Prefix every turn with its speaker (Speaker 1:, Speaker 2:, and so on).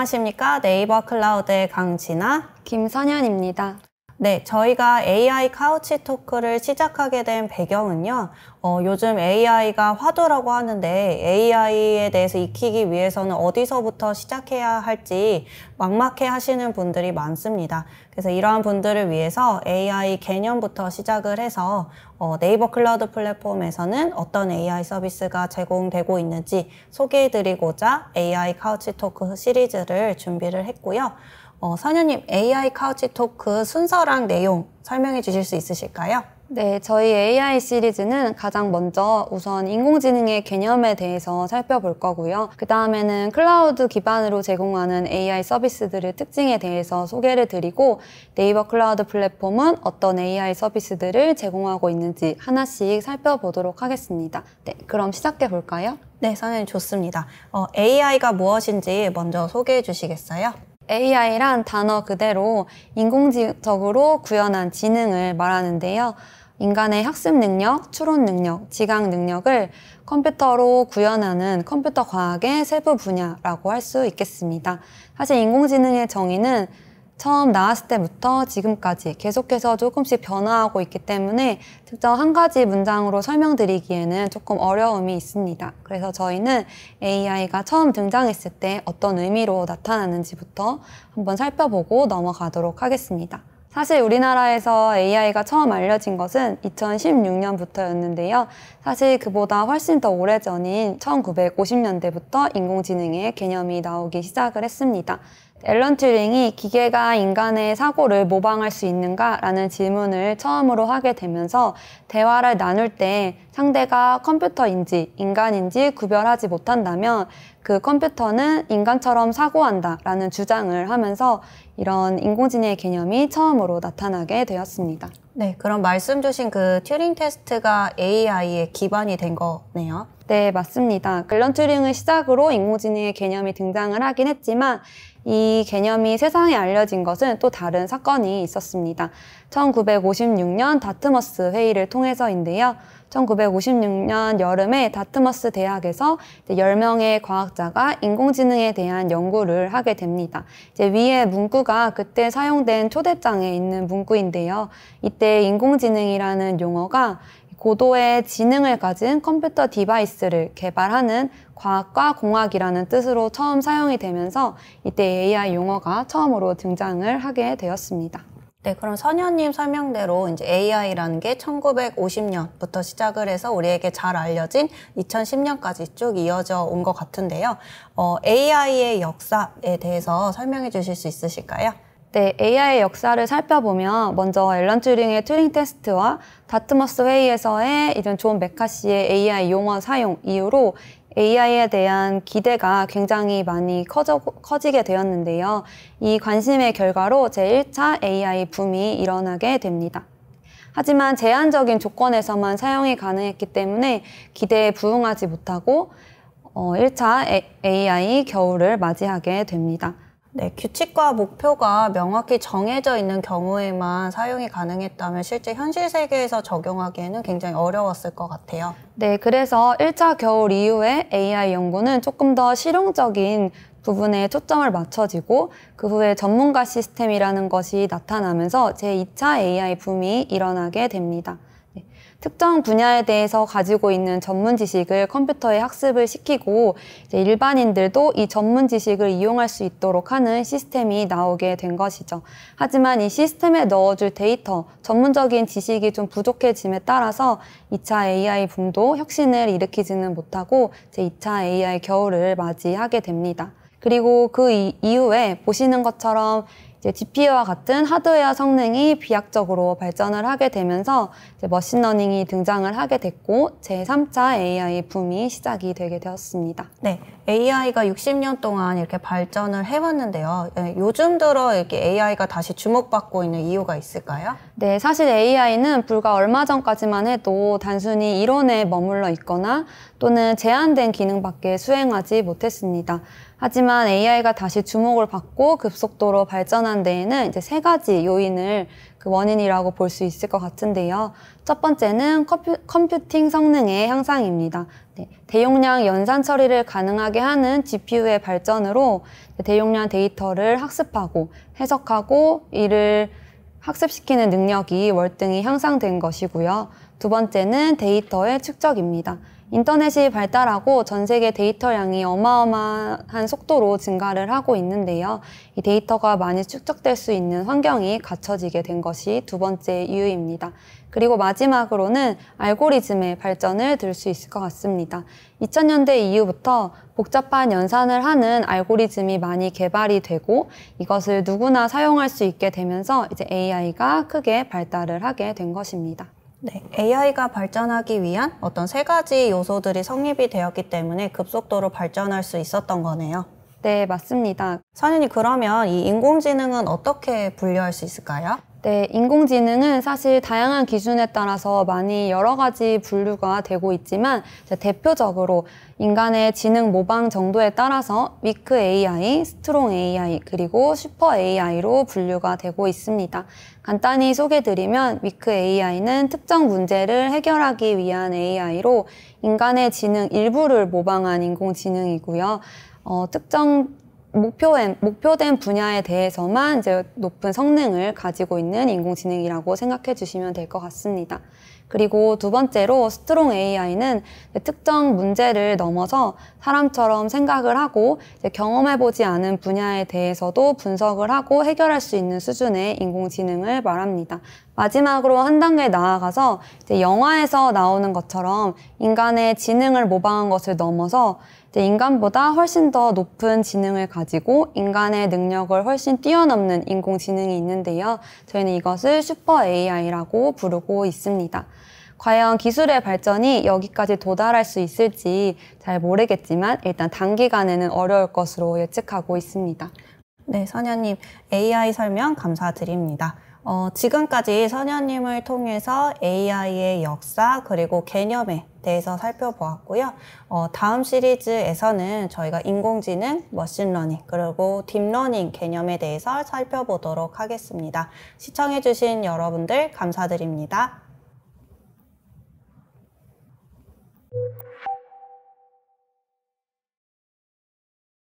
Speaker 1: 안녕하십니까. 네이버 클라우드의 강진아,
Speaker 2: 김선현입니다.
Speaker 1: 네, 저희가 AI 카우치 토크를 시작하게 된 배경은요. 요즘 AI가 화두라고 하는데 AI에 대해서 익히기 위해서는 어디서부터 시작해야 할지 막막해 하시는 분들이 많습니다. 그래서 이러한 분들을 위해서 AI 개념부터 시작을 해서 네이버 클라우드 플랫폼에서는 어떤 AI 서비스가 제공되고 있는지 소개해드리고자 AI 카우치 토크 시리즈를 준비를 했고요. 선현님, AI 카우치 토크 순서랑 내용 설명해 주실 수 있으실까요?
Speaker 2: 네, 저희 AI 시리즈는 가장 먼저 우선 인공지능의 개념에 대해서 살펴볼 거고요. 그 다음에는 클라우드 기반으로 제공하는 AI 서비스들의 특징에 대해서 소개를 드리고 네이버 클라우드 플랫폼은 어떤 AI 서비스들을 제공하고 있는지 하나씩 살펴보도록 하겠습니다. 네, 그럼 시작해 볼까요?
Speaker 1: 네, 선현님 좋습니다. AI가 무엇인지 먼저 소개해 주시겠어요?
Speaker 2: AI란 단어 그대로 인공지적으로 구현한 지능을 말하는데요. 인간의 학습 능력, 추론 능력, 지각 능력을 컴퓨터로 구현하는 컴퓨터 과학의 세부 분야라고 할 수 있겠습니다. 사실 인공지능의 정의는 처음 나왔을 때부터 지금까지 계속해서 조금씩 변화하고 있기 때문에 특정 한 가지 문장으로 설명드리기에는 조금 어려움이 있습니다. 그래서 저희는 AI가 처음 등장했을 때 어떤 의미로 나타나는지부터 한번 살펴보고 넘어가도록 하겠습니다. 사실 우리나라에서 AI가 처음 알려진 것은 2016년부터였는데요. 사실 그보다 훨씬 더 오래전인 1950년대부터 인공지능의 개념이 나오기 시작을 했습니다. 앨런 튜링이 기계가 인간의 사고를 모방할 수 있는가라는 질문을 처음으로 하게 되면서 대화를 나눌 때 상대가 컴퓨터인지 인간인지 구별하지 못한다면 그 컴퓨터는 인간처럼 사고한다라는 주장을 하면서 이런 인공지능의 개념이 처음으로 나타나게 되었습니다.
Speaker 1: 네, 그럼 말씀 주신 그 튜링 테스트가 AI의 기반이 된 거네요.
Speaker 2: 네, 맞습니다. 앨런 튜링을 시작으로 인공지능의 개념이 등장을 하긴 했지만 이 개념이 세상에 알려진 것은 또 다른 사건이 있었습니다. 1956년 다트머스 회의를 통해서인데요. 1956년 여름에 다트머스 대학에서 10명의 과학자가 인공지능에 대한 연구를 하게 됩니다. 위에 문구가 그때 사용된 초대장에 있는 문구인데요. 이때 인공지능이라는 용어가 고도의 지능을 가진 컴퓨터 디바이스를 개발하는 과학과 공학이라는 뜻으로 처음 사용이 되면서 이때 AI 용어가 처음으로 등장을 하게 되었습니다.
Speaker 1: 네, 그럼 선현님 설명대로 이제 AI라는 게 1950년부터 시작을 해서 우리에게 잘 알려진 2010년까지 쭉 이어져 온 것 같은데요. AI의 역사에 대해서 설명해 주실 수 있으실까요?
Speaker 2: 네, AI의 역사를 살펴보면 먼저 앨런 튜링의 튜링 테스트와 다트머스 회의에서의 이런 존 메카시의 AI 용어 사용 이후로 AI에 대한 기대가 굉장히 많이 커지게 되었는데요. 이 관심의 결과로 제1차 AI 붐이 일어나게 됩니다. 하지만 제한적인 조건에서만 사용이 가능했기 때문에 기대에 부응하지 못하고 1차 AI 겨울을 맞이하게 됩니다.
Speaker 1: 네, 규칙과 목표가 명확히 정해져 있는 경우에만 사용이 가능했다면 실제 현실 세계에서 적용하기에는 굉장히 어려웠을 것 같아요.
Speaker 2: 네, 그래서 1차 겨울 이후에 AI 연구는 조금 더 실용적인 부분에 초점을 맞춰지고 그 후에 전문가 시스템이라는 것이 나타나면서 제2차 AI 붐이 일어나게 됩니다. 특정 분야에 대해서 가지고 있는 전문 지식을 컴퓨터에 학습을 시키고 이제 일반인들도 이 전문 지식을 이용할 수 있도록 하는 시스템이 나오게 된 것이죠. 하지만 이 시스템에 넣어줄 데이터, 전문적인 지식이 좀 부족해짐에 따라서 2차 AI 붐도 혁신을 일으키지는 못하고 제2차 AI 겨울을 맞이하게 됩니다. 그리고 그 이후에 보시는 것처럼 이제 GPU와 같은 하드웨어 성능이 비약적으로 발전을 하게 되면서 이제 머신러닝이 등장을 하게 됐고 제3차 AI 붐이 시작이 되게 되었습니다.
Speaker 1: 네, AI가 60년 동안 이렇게 발전을 해왔는데요. 요즘 들어 이렇게 AI가 다시 주목받고 있는 이유가 있을까요?
Speaker 2: 네, 사실 AI는 불과 얼마 전까지만 해도 단순히 이론에 머물러 있거나 또는 제한된 기능밖에 수행하지 못했습니다. 하지만 AI가 다시 주목을 받고 급속도로 발전한 데에는 이제 세 가지 요인을 그 원인이라고 볼 수 있을 것 같은데요. 첫 번째는 컴퓨팅 성능의 향상입니다. 네, 대용량 연산 처리를 가능하게 하는 GPU의 발전으로 대용량 데이터를 학습하고 해석하고 이를 학습시키는 능력이 월등히 향상된 것이고요. 두 번째는 데이터의 축적입니다. 인터넷이 발달하고 전 세계 데이터량이 어마어마한 속도로 증가를 하고 있는데요. 이 데이터가 많이 축적될 수 있는 환경이 갖춰지게 된 것이 두 번째 이유입니다. 그리고 마지막으로는 알고리즘의 발전을 들 수 있을 것 같습니다. 2000년대 이후부터 복잡한 연산을 하는 알고리즘이 많이 개발이 되고 이것을 누구나 사용할 수 있게 되면서 이제 AI가 크게 발달을 하게 된 것입니다.
Speaker 1: 네, AI가 발전하기 위한 어떤 세 가지 요소들이 성립이 되었기 때문에 급속도로 발전할 수 있었던 거네요.
Speaker 2: 네, 맞습니다.
Speaker 1: 선생님, 그러면 이 인공지능은 어떻게 분류할 수 있을까요?
Speaker 2: 네, 인공지능은 사실 다양한 기준에 따라서 많이 여러 가지 분류가 되고 있지만 대표적으로 인간의 지능 모방 정도에 따라서 위크 AI, 스트롱 AI, 그리고 슈퍼 AI로 분류가 되고 있습니다. 간단히 소개드리면 위크 AI는 특정 문제를 해결하기 위한 AI로 인간의 지능 일부를 모방한 인공지능이고요. 특정 목표된 분야에 대해서만 이제 높은 성능을 가지고 있는 인공지능이라고 생각해 주시면 될 것 같습니다. 그리고 두 번째로 스트롱 AI는 특정 문제를 넘어서 사람처럼 생각을 하고 경험해보지 않은 분야에 대해서도 분석을 하고 해결할 수 있는 수준의 인공지능을 말합니다. 마지막으로 한 단계 나아가서 이제 영화에서 나오는 것처럼 인간의 지능을 모방한 것을 넘어서 인간보다 훨씬 더 높은 지능을 가지고 인간의 능력을 훨씬 뛰어넘는 인공지능이 있는데요. 저희는 이것을 슈퍼 AI라고 부르고 있습니다. 과연 기술의 발전이 여기까지 도달할 수 있을지 잘 모르겠지만 일단 단기간에는 어려울 것으로 예측하고 있습니다.
Speaker 1: 네, 선현님, AI 설명 감사드립니다. 지금까지 선현님을 통해서 AI의 역사 그리고 개념에 대해서 살펴보았고요. 다음 시리즈에서는 저희가 인공지능, 머신러닝 그리고 딥러닝 개념에 대해서 살펴보도록 하겠습니다. 시청해주신 여러분들 감사드립니다.